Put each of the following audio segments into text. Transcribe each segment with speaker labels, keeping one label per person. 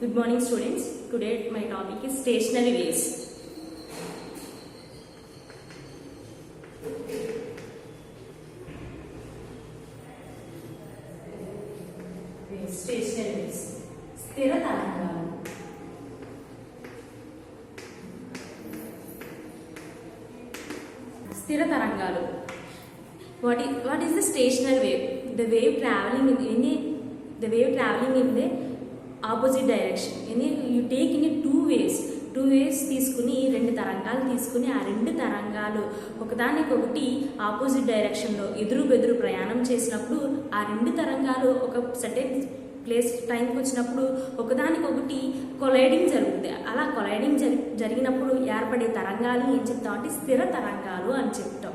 Speaker 1: Good morning students. Today my topic is stationary waves. Stationary waves. స్థిర తరంగాలు. స్థిర తరంగాలు. What is the stationary wave? The wave traveling in the opposite direction. You take in two waves తీసుకుని రెండు తరంగాలు తీసుకుని ఆ రెండు తరంగాలు ఒకదానికొకటి ఆపోజిట్ డైరెక్షన్లో ఎదురు బెదురు ప్రయాణం చేసినప్పుడు ఆ రెండు తరంగాలు ఒక సర్టెన్ ప్లేస్ టైంకి వచ్చినప్పుడు ఒకదానికొకటి కొలైడింగ్ జరుగుతుంది. అలా కొలైడింగ్ జరిగినప్పుడు ఏర్పడే తరంగాలు ఏం చెప్తాం అంటే స్థిర తరంగాలు అని చెప్తాం.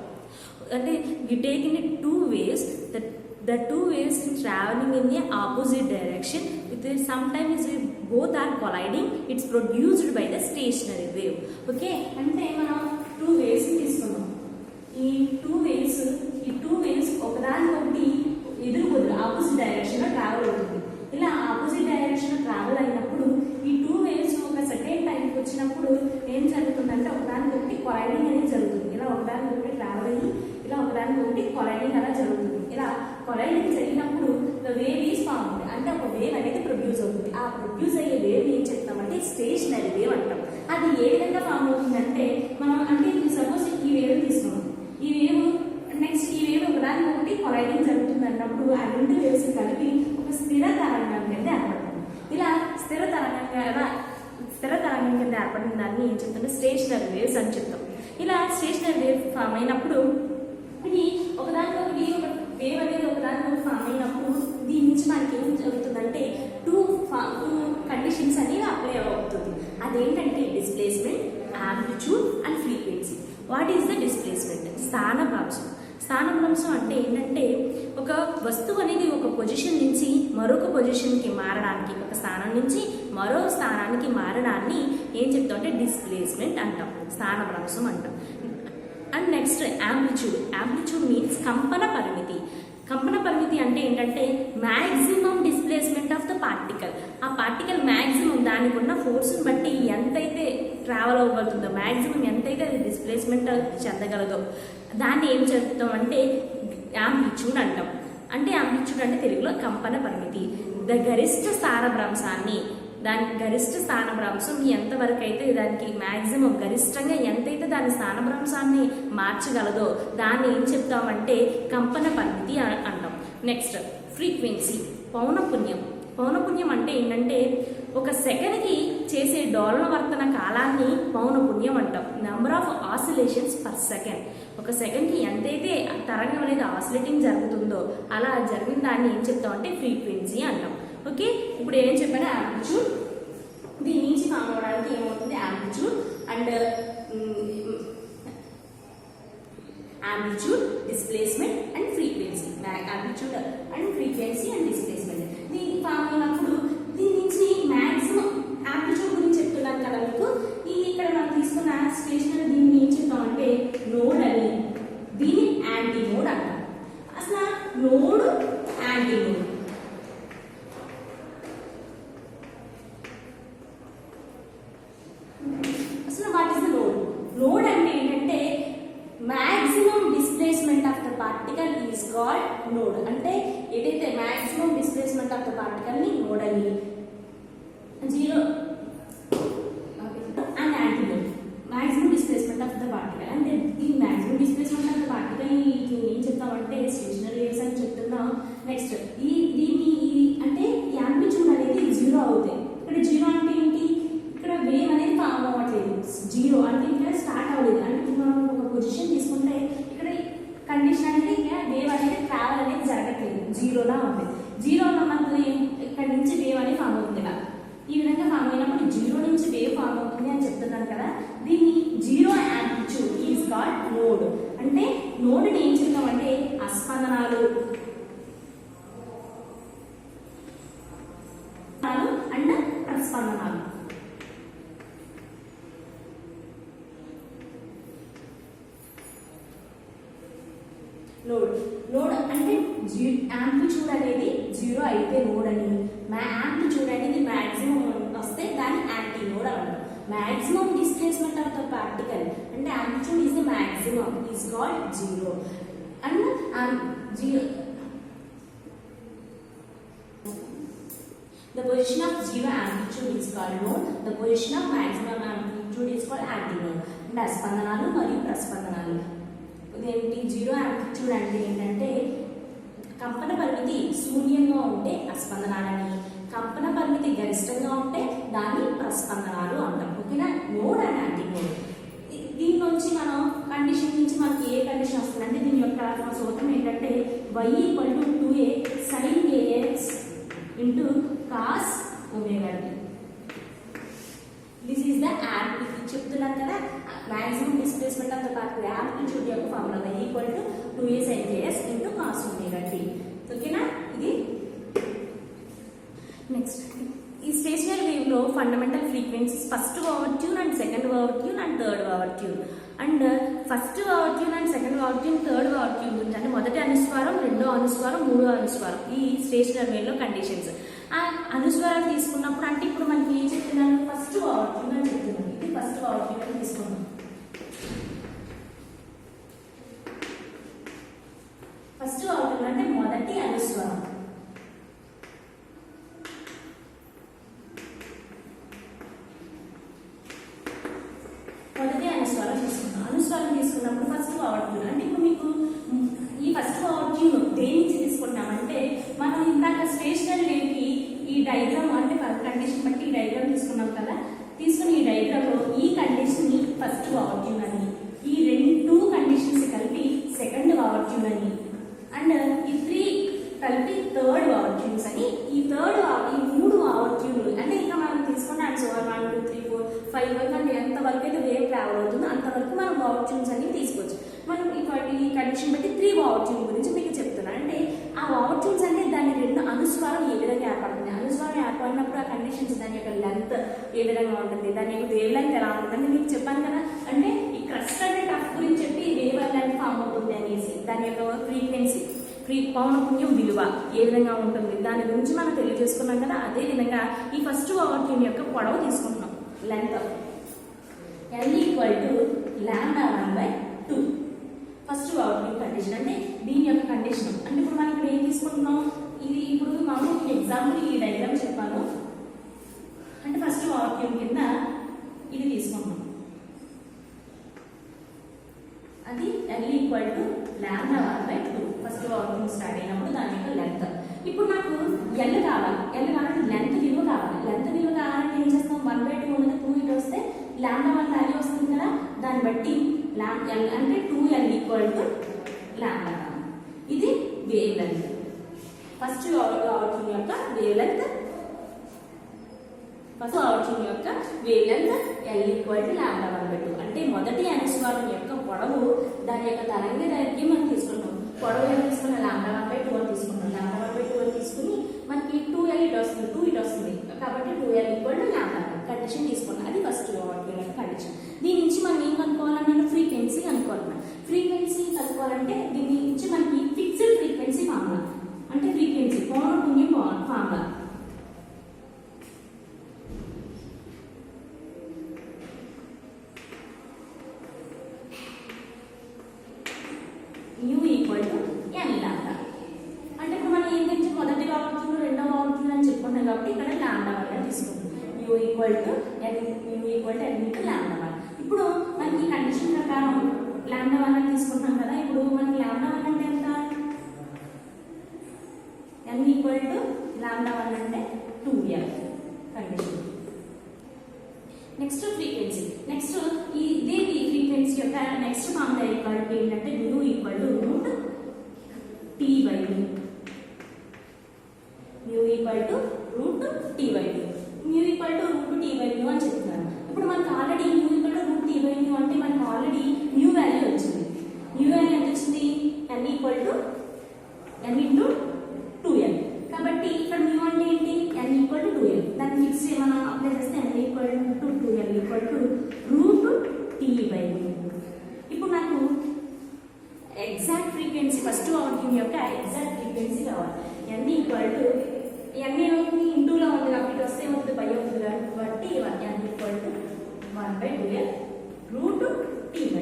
Speaker 1: అంటే you take in two waves the two waves traveling in the opposite direction sometimes both are colliding. It's produced by the stationary wave. Okay, అంటే మనం two waves తీసుకున్నాం. ఈ two waves ఒకదానికొకటి ఎదురు ఆపోజిట్ డైరెక్షన్ లో ట్రావెల్ అవుతుంది. ఇలా opposite direction లో ట్రావెల్ అయినప్పుడు ఈ టూ వేవ్స్ ఒక సెకండ్ టైంకి వచ్చినప్పుడు ఏం జరుగుతుందంటే ఒకదానికొకటి కొలైడింగ్ అనేది జరుగుతుంది. ఇలా ఒకదానికొకటి ట్రావెల్ అయ్యి ఇలా ఒకదానికొకటి కొలైడింగ్ అలా జరుగుతుంది. ఇలా కొలైడింగ్ జరిగినప్పుడు వేవ్ ఈజ్ ఫార్మ్ అంటే ఒక వేవ్ అనేది ప్రొడ్యూస్ అవుతుంది. ఆ ప్రొడ్యూస్ అయ్యే వేవ్ ఏం చెప్తామంటే స్టేషనరీ వేవ్ అంటాం. అది ఏ విధంగా ఫార్మ్ అవుతుందంటే మనం అంటే సపోజ్ ఈ వేవ్ తీసుకున్నాం. ఈ వేవ్ నెక్స్ట్ ఈ వేవ్ ఒకదానికొకటి కొలైడింగ్ జరుగుతుంది అన్నప్పుడు ఆ రెండు వేవ్స్ కలిపి ఒక స్థిర తరంగం కింద ఏర్పడుతుంది. ఇలా స్థిర తరంగం కింద ఏర్పడిన దాన్ని ఏం చెప్తుంటే స్టేషనరీ వేవ్స్ అని చెప్తాం. ఇలా స్టేషనరీ వేవ్ ఫామ్ అయినప్పుడు ఇది ఒకదానికొకటి ఒక వేవ్ అనేది ఒకదానికొకటి ఫామ్ అయినప్పుడు దీని నుంచి మనకి ఏం జరుగుతుందంటే టూ కండిషన్స్ అనేవి అప్లై అవుతుంది. అదేంటంటే displacement, amplitude and frequency. What is the displacement? స్థానభ్రంశం అంటే ఏంటంటే ఒక వస్తువు అనేది ఒక పొజిషన్ నుంచి మరొక పొజిషన్కి మారడానికి, ఒక స్థానం నుంచి మరో స్థానానికి మారడాన్ని ఏం చెప్తాం అంటే డిస్ప్లేస్మెంట్ అంటాం, స్థానభ్రంశం అంటాం. అండ్ నెక్స్ట్ యాంప్లిట్యూడ్ మీన్స్ కంపన పరిమితి అంటే ఏంటంటే maximum displacement of the particle. ఆ పార్టికల్ మ్యాక్సిమం దానికి ఉన్న ఫోర్స్ని బట్టి ఎంతైతే ట్రావెల్ అవ్వగలుగుతుందో, మ్యాక్సిమం ఎంతైతే అది డిస్ప్లేస్మెంట్ చెందగలదో దాన్ని ఏం చెప్తాం అంటే యాంప్లిట్యూడ్ అంటాం. అంటే యాంప్లిట్యూడ్ అంటే తెలుగులో కంపన పరిమితి. దాని గరిష్ట స్థానభ్రంశం ఎంతవరకు అయితే దానికి మ్యాక్సిమం గరిష్టంగా ఎంతైతే దాని స్థానభ్రంశాన్ని మార్చగలదో దాన్ని ఏం చెప్తామంటే కంపన పరిమితి అంటాం. నెక్స్ట్ ఫ్రీక్వెన్సీ, పౌనపున్యం అంటే ఏంటంటే ఒక సెకండ్కి చేసే డోలనవర్తన కాలాన్ని పౌనపున్యం అంటాం. Number of oscillations per second. ఒక సెకండ్కి ఎంతైతే తరంగం అనేది ఆసిలేటింగ్ జరుగుతుందో అలా జరిగిన దాన్ని ఏం చెప్తామంటే ఫ్రీక్వెన్సీ అంటాం. ఓకే, ఇప్పుడు ఏం చెప్పాను యాంప్లిట్యూడ్. దీని నుంచి ఫామ్ అవడానికి ఏమవుతుంది amplitude, displacement and frequency. Amplitude and frequency and displacement దీని ఫామ్ అయినప్పుడు దీని నుంచి మ్యాక్సిమం యాంప్లిట్యూడ్ గురించి చెప్తున్నాను కదా మీకు. ఇక్కడ మనం తీసుకున్న స్టేషనరీ దీన్ని ఏం చెప్తామంటే నోడ్ అని, దీన్ని యాంటీ నోడ్ అంటాం. అసలు నోడ్ యాంటీ నోడ్ నోడ్ అంటే ఏంటంటే maximum displacement of the particle is called node. అంటే ఏదైతే maximum displacement of the particle ని నోడ్ అని, zero and anti node maximum displacement of the particle. అంటే ఈ maximum displacement of the particle ఏం చెప్తామంటే స్టేషనరీ వేవ్స్ అని చెప్తున్నాం. నెక్స్ట్ దీన్ని అంటే యాంప్లిట్యూడ్ అనేది జీరో అవుతాయి. ఇక్కడ జీరో అంటే ఏంటి? ఇక్కడ వేవ్ అనేది ఫామ్ అవ్వట్లేదు. జీరో అంటే ఇక్కడ స్టార్ట్ అవ్వలేదు. అంటే మనం ఒక పొజిషన్ తీసుకుంటే ఇక్కడ కండిషన్ అనేది వేవ్ అనేది ట్రావెల్ అనేది జరగట్లేదు, జీరోలా ఉంది. జీరోలో మనకు ఇక్కడ నుంచి వేవ్ అనేది ఫామ్ అవుతుంది. ఇలా ఈ విధంగా ఫామ్ అయినప్పుడు జీరో నుంచి వేవ్ ఫామ్ అవుతుంది అని చెప్తున్నాను కదా. దీన్ని zero amplitude is called node. అంటే నోడ్ని ఏం చెప్తామంటే అస్పందనాలు అండ్ ప్రస్పందనాలు. నోడ్ అంటే యాంప్లిట్యూడ్ అనేది జీరో అయితే నోడ్ అని, యాంప్లిట్యూడ్ అనేది మ్యాక్సిమం అంటే amplitude is the maximum is called 0 and 0 the position of zero amplitude is called node, the position of maximum amplitude is called antinode. అంటే అస్పందనాలు మరియు ప్రస్పందనాలు. ఇదేంటి జీరో యాంప్లిట్యూడ్ అంటే ఏంటంటే కంపన పరిమితి శూన్యంగా ఉంటే అస్పందనాలని, కంపన పరిమితి గరిష్టంగా ఉంటే దాన్ని ప్రస్పందనాలు అంటాం. ఓకేనా? Node and antinode. దీని నుంచి మనం కండిషన్ నుంచి మనకి ఏ కండిషన్ వస్తుంది అంటే దీని యొక్క సూత్రం ఏంటంటే y = 2a sin kx into cos omega t. This is the చెప్తున్నాను కదా maximum displacement of the particle amplitude యొక్క formula y = 2a sin kx into cos omega t. ఓకేనా? ఇది నెక్స్ట్ ఈ స్టేషనరీ వేవ్ లో fundamental frequencies first over tune and second over tune and third over tune. And first over tune and second over tune third over tune గురించి అంటే మొదటి అనుస్వారం, రెండో అనుస్వారం, మూడో అనుస్వారం ఈ స్టేషనరీ వేవ్ లో కండిషన్స్. ఆ అనుస్వారాలు తీసుకున్నప్పుడు అంటే ఇప్పుడు మనకి ఏం చెప్తున్నాను ఫస్ట్ ఓవర్ ట్యూన్ అని చెప్తున్నాను. ఇది ఫస్ట్ ఓవర్ ట్యూన్ అని తీసుకున్నాం. ఫస్ట్ ఓవర్ ట్యూన్ అంటే మొదటి అనుస్వారం. మొదటి అనుస్వారం తీసుకున్నాం. అనుస్వారం తీసుకున్నప్పుడు ఫస్ట్ ఓవర్ ట్యూన్ అంటే ఇప్పుడు మీకు ఈ ఫస్ట్ ఓవర్ ట్యూన్ దేని నుంచి తీసుకుంటామంటే మనం ఇందాక స్టేషనరీ వేవ్కి ఈ డయాగ్రామ్ అంటే కండిషన్ బట్టి ఈ డయాగ్రామ్ తీసుకున్నాం కదా, తీసుకుని ఈ డయాగ్రామ్ లో ఈ కండిషన్ ని ఫస్ట్ ఓవర్ ట్యూన్ అని, ఈ రెండు కండిషన్స్ కలిపి సెకండ్ ఓవర్ ట్యూన్ అని, అండ్ ఈ 3 కలిపి థర్డ్ ఓవర్ ట్యూన్స్ అని, ఈ మూడు ఓవర్ ట్యూన్లు అంటే ఇంకా మనం తీసుకున్న ఆన్సర్ 1 2 3 4 5 వరకు అంటే ఎంత వరకు అయితే వేవ్ ట్రావెల్ అవుతుందో అంతవరకు మనం ఓవర్ ట్యూన్స్ అన్ని తీసుకోవచ్చు. మనం ఈ కండిషన్ బట్టి 3 ఓవర్ ట్యూన్ గురించి మీకు చెప్తున్నాను. అంటే ఆ ఓవర్ ట్యూన్స్ అంటే దాని రెండు అనుస్వారం ఏ విధంగా ఏర్పడుతుంది, అనుస్వారం ఏర్పడినప్పుడు ఆ కండిషన్స్ దాని యొక్క లెంత్ ఏ విధంగా ఉంటుంది, దాని యొక్క వేవ్ లెంత్ ఎలా ఉంటుంది అని మీకు చెప్పాను కదా. అంటే ఈ క్రస్ట్ అంటే టఫ్ గురించి చెప్పి వేవ్ లెంత్ ఫామ్ అవుతుంది అనేసి దాని యొక్క ఫ్రీక్వెన్సీ పౌనపుణ్యం విలువ ఏ విధంగా ఉంటుంది దాని గురించి మనం తెలియజేసుకున్నాం కదా. అదే విధంగా ఈ ఫస్ట్ ఓవర్ ట్యూన్ యొక్క పొడవు తీసుకుంటున్నాం, length L = λ1/2 first over tune condition. అంటే దీని యొక్క కండిషన్ అంటే ఇప్పుడు మనం ఇక్కడ ఏం తీసుకుంటున్నాం, ఇది ఇప్పుడు మనం ఎగ్జాంపుల్ ఈ డయాగ్రామ్ చెప్పాను అంటే ఫస్ట్ ఓవర్ ట్యూన్ కింద ఇది తీసుకుంటున్నాం. అది L = λ1/2 first over tune start అయినప్పుడు దాని యొక్క లెంత్. ఇప్పుడు నాకు L కావాలి, లెంత్ విలువ కావాలి. లెంత్ విలువ కావాలంటే ఏం చేస్తాం 1/2 ఉన్నది 2 ఇటు వస్తే λ1 వాల్యూ వస్తుంది కదా, దాన్ని బట్టి L అంటే 2L = λ1. ఇది wave length. First over tune యొక్క వేవ్ లెంత్ L = λ1/2 అంటే మొదటి అనుస్వారం యొక్క పొడవు దాని యొక్క తరంగ దైర్ఘ్యం మనం తీసుకుంటాం. పొడవు ఏం తీసుకున్నాం λ1/2 అని తీసుకున్నాం. λ1/2 అని తీసుకుని మనకి 2L ఇటు వస్తుంది, 2 ఇటు వస్తుంది కాబట్టి 2L = λ1 కండిషన్ తీసుకున్నాం. అది ఫస్ట్ ఓవర్ ట్యూన్ యొక్క కండిషన్. దీని నుంచి మనం ఏం కనుక్కోవాలన్నా ఫ్రీక్వెన్సీ కనుక్కోవాలన్నా. ఫ్రీక్వెన్సీ కనుక్కోవాలంటే దీని నుంచి మనకి ఫిక్స్డ్ ఫ్రీక్వెన్సీ ఫార్ములా అంటే ఫ్రీక్వెన్సీ పౌనపుణ్యం ఫార్ములా u = n లాంబ్డా. అంటే ఇప్పుడు మనం ఏం తెచ్చి మొదటి ఓవర్ ట్యూన్ రెండవ ఓవర్ ట్యూన్ అని చెప్పుకుంటాం కాబట్టి ఇక్కడ లాంబ్డా వల్ల తీసుకుంటాం. u = n λ1. ఇప్పుడు మనకి ఈ కండిషన్ ప్రకారం λ1 అని తీసుకుంటాం కదా. ఇప్పుడు మనకి λ1 అంటే ఎంత, n = λ1 అంటే 2L condition. Next frequency. Next ఇదే ఫ్రీక్వెన్సీ యొక్క నెక్స్ట్ ఫార్ములా ఏంటంటే mu = √T/v. mu = √T/v. mu √T/v అని చెప్తున్నారు. ఇప్పుడు మనకు ఆల్రెడీ mu √T/v అంటే మనకు ఆల్రెడీ న్యూ వాల్యూ వచ్చింది. న్యూ వాల్యూ ఎంత వచ్చింది n × 2L. కాబట్టి ఇక్కడ mu అంటే ఏంటి n = 2L. దాన్ని ఫిక్స్ మనం అప్లై చేస్తే n = 2L √T/v. ఇప్పుడు నాకు exact frequency first over tune యొక్క ఎగ్జాక్ట్ ఫ్రీక్వెన్సీ కావాలి. n ఏమవుతుంది ఇంటూలో ఉంది కాబట్టి వస్తే ఏమవుతుంది పై అవుతుంది కాబట్టి n = 1/2L √T/v.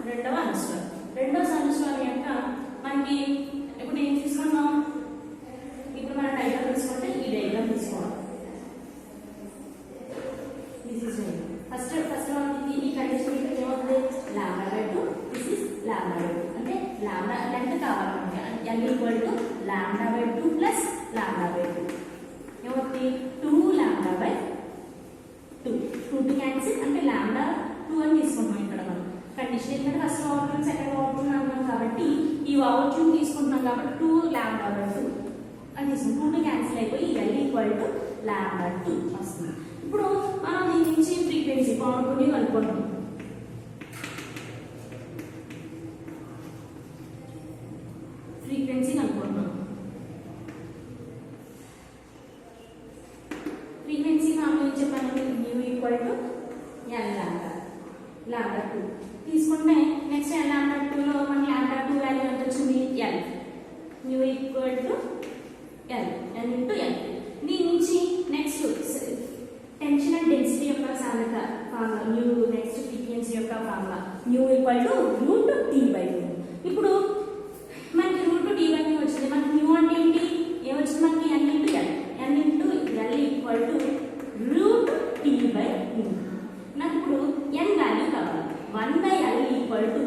Speaker 1: రెండవ అనుస్వారం. రెండవ అనుస్వారం యొక్క మనకి ఇప్పుడు ఏం తీసుకున్నాం, ఇప్పుడు మన డైగ్రామ్ తీసుకుంటే ఈ డైగ్రామ్ తీసుకోవాలి. ఫస్ట్ ఈ కండిషన్ ఏమవుతుంది, λ/2 దిస్ ఇస్ λ/2 అంటే లాంబ్డా లెంత్ కావాలంటే l ఈక్వల్ టు λ/2 ప్లస్ λ/2 ఏమవుతుంది 2λ/2 2 క్యాన్సిల్ అంటే λ2 అని తీసుకుంటాం. ఇక్కడ మనం కండిషన్ ఏంటంటే ఫస్ట్ ఓవర్ సెకండ్ ఓవర్ అన్నాం కాబట్టి ఈ ఓవర్ తీసుకుంటున్నాం కాబట్టి 2λ/2 అని తీసుకుంటాం. 2 క్యాన్సిల్ అయిపోయి l ఈక్వల్ టు λ2 వస్తుంది. ఇప్పుడు మనం దీని నుంచి ఫ్రీక్వెన్సీ పౌనఃపున్యం కనుక్కుంటాం. ఫ్రీక్వెన్సీ కనుక్కుంటున్నాం. ఫ్రీక్వెన్సీ మామూలు ఏం చెప్పాను, న్యూ ఈక్వల్ టు λ2 తీసుకుంటే నెక్స్ట్ λ2లో మన λ2 వాల్యూ ఎంత వచ్చింది, l new equal to l into l. దీని నుంచి నెక్స్ట్ టెన్షన్ అండ్ డెన్సిటీ యొక్క సాధక ఫార్ములా న్యూ, నెక్స్ట్ ఫ్రీక్వెన్సీ యొక్క formula new equal to √T/μ. ఇప్పుడు మనకి √T/μ వచ్చింది. మనకి న్యూ అంటే ఏంటి, ఏమొచ్చింది మనకి n into l, n into l equal to √T/μ. నాకు ఇప్పుడు n వాల్యూ కావాలి, 1/l ఈక్వల్ టు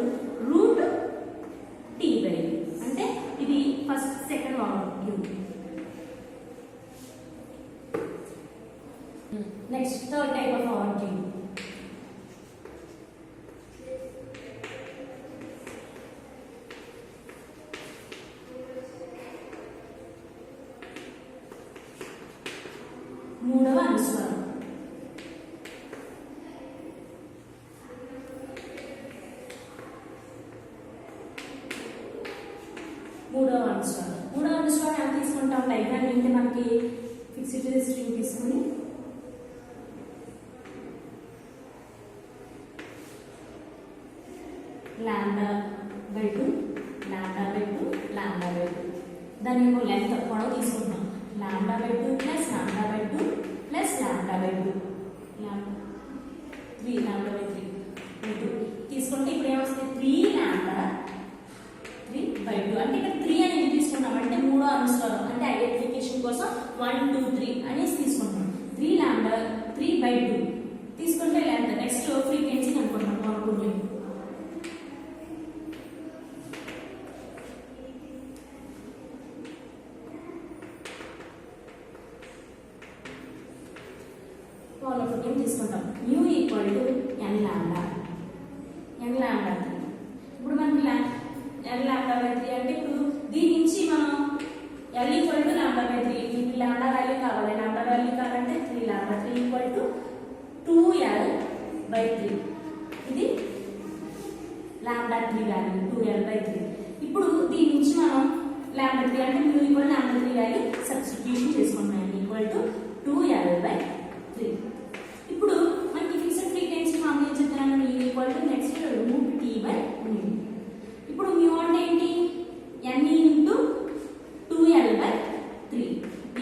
Speaker 1: √T/μ అంటే ఇది first second value. Next third type of value. మూడవ అనుస్వారం. మూడవ అనుస్వారం ఎంత తీసుకుంటాం, డైగ్రామ్ ఏంటి మనకి ఫిక్స్డ్ స్ట్రింగ్ తీసుకుని λ/2 దాని యొక్క లెంత్ పొడవు తీసుకుంటాం. λ/2 ప్లస్ λ/2 ప్లస్ λ/2 3λ/3 తీసుకుంటే ఇప్పుడు ఏమొస్తుంది 3λ/3 అంటే ఇక్కడ 3 అనేది తీసుకున్నాం అంటే మూడో అనుస్వారం అంటే ఐడెంటిఫికేషన్ కోసం 1 2 3 అనేసి తీసుకుంటాం. 3λ/3/2 తీసుకుంటే లెంత్. నెక్స్ట్ ఫ్రీక్వెన్సీ అనుకుంటాం పౌనఃపున్యం. పౌనఃపున్యం తీసుకుంటాం. New equal to n λ/3. ఇప్పుడు మనకి n λ/3 అంటే ఇప్పుడు దీని నుంచి మనం l ఈక్వల్ టు λ/3 మీకు λ వాల్యూ కావాలి. λ వాల్యూ కావాలంటే 3λ/3 ఈక్వల్ టు 2l/3 ఇది λ3 వాల్యూ 2l/3. ఇప్పుడు దీని నుంచి మనం λ3 అంటే న్యూ ఈక్వల్ λ3 వాల్యూ సబ్స్టిట్యూషన్ చేసుకుంటాం ఈక్వల్ టు 2l/3. ఇప్పుడు మనకి ఫిక్స్డ్ ఫ్రీక్వెన్సీ ఫార్ములా ఏం చెప్తున్నాను, new equal to next √T/μ. ఇప్పుడు మ్యూ అంటే ఏంటి, n into 2l/3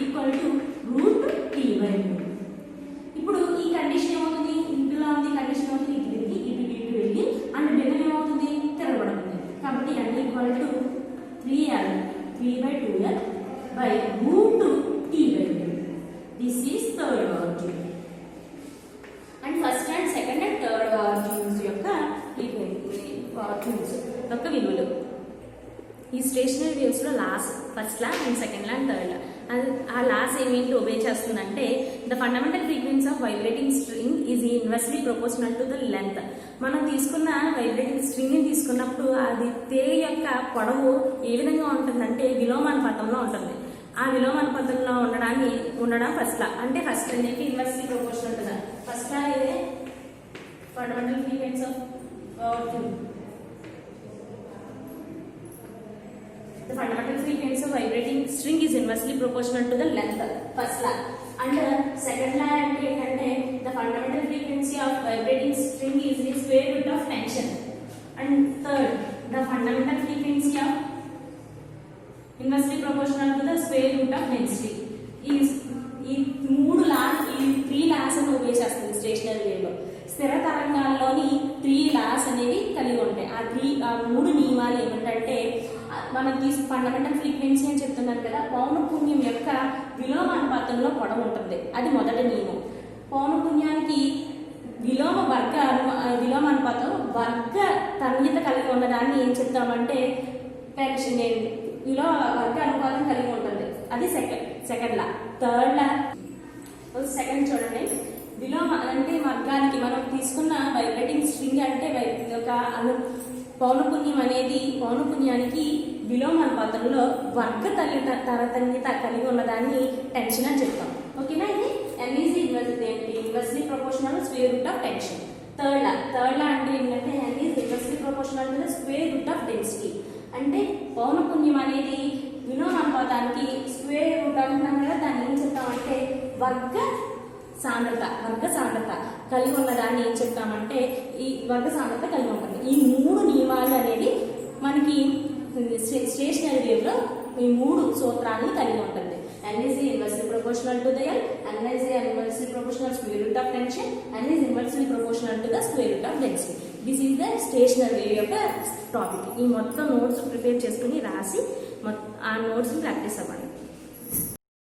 Speaker 1: equal to √T/μ. ఇప్పుడు ఈ కండిషన్ ఏమవుతుంది, ఇందులో ఉంది కండిషన్ ఏమవుతుంది, ఇటు వెళ్ళి అండ్ డెగన్ ఏమవుతుంది తిరగబడుతుంది. కాబట్టి n equal to 3l/2l/√T/μ. This is third value. And first and second and third values యొక్క విలువలు. ఈ స్టేషనరీ వేవ్స్ లో first law and second law and third law. ఆ లాస్ ఏమేంటి ఒబే చేస్తుందంటే the fundamental frequency of vibrating string is inversely proportional to the length. మనం తీసుకున్న vibrating string ని తీసుకున్నప్పుడు అది తీగ యొక్క పొడవు ఏ విధంగా ఉంటుందంటే విలోమానుపాతంలో ఉంటుంది. ఆ విలోమానుపాతంలో ఉండడం ఫస్ట్ లా. అంటే ఫస్ట్ అనేది inversely proportional to the first law ఇదే fundamental frequency of the fundamental frequency of vibrating string is inversely proportional to the length, first law. And second law అంటే the fundamental frequency of vibrating string is the square root of tension. And third, the fundamental frequency of inversely proportional to the square root of density. ఈ మూడు లా, ఈ 3 loss అని ఉపయోగిస్తుంది stationery wave లో. స్థిర తరంగాల్లోని 3 loss అనేవి కలిగి ఉంటాయి. ఆ 3 నియమాలు ఏమిటంటే మనం ఫండమెంటల్ ఫ్రీక్వెన్సీ అని చెప్తున్నాను కదా, పౌనఃపున్యం యొక్క విలోమానుపాతంలో పొడవు ఉంటుంది. అది మొదటి నియమం. పౌనఃపున్యానికి విలోమానుపాతం వర్గ తన్యత కలిగి ఉన్నదాన్ని ఏం చెప్తామంటే టెన్షన్ వర్గ అనుపాతం కలిగి ఉంటుంది. అది సెకండ్ లా. థర్డ్ లా సెకండ్ చూడండి, విలోమ అంటే వర్గానికి మనం తీసుకున్న వైబ్రేటింగ్ స్ట్రింగ్ అంటే ఒక పౌనఃపున్యానికి విలోమానుపాతంలో వర్గ తరతన్యత కలిగి ఉన్నదాన్ని టెన్షన్ అని చెప్తాం. ఓకేనా? ఇది n is inversely proportional square root of tension. Third law అంటే ఏంటంటే n is inversely proportional to the square root of density. అంటే పౌనఃపున్యం అనేది విలోమానుపాతానికి స్క్వేర్ రూట్ అంటున్నాం కదా, దాన్ని ఏం చెప్తామంటే వర్గ సాంద్రత కలిగి ఉన్నదాన్ని ఏం చెప్తామంటే ఈ వర్గ సాంద్రత కలిగి ఉంటుంది. ఈ 3 నియమాలు అనేది మనకి స్టేషనరీ వేవ్ లో ఈ 3 సూత్రాలను కలిగి ఉంటుంది. n is inversely proportional to the L, n is inversely proportional square root of tension, n is inversely proportional to the square root of density. This is the stationary wave యొక్క topic. ఈ మొత్తం notes prepare చేసుకుని రాసి ఆ నోట్స్ని practice అవ్వండి.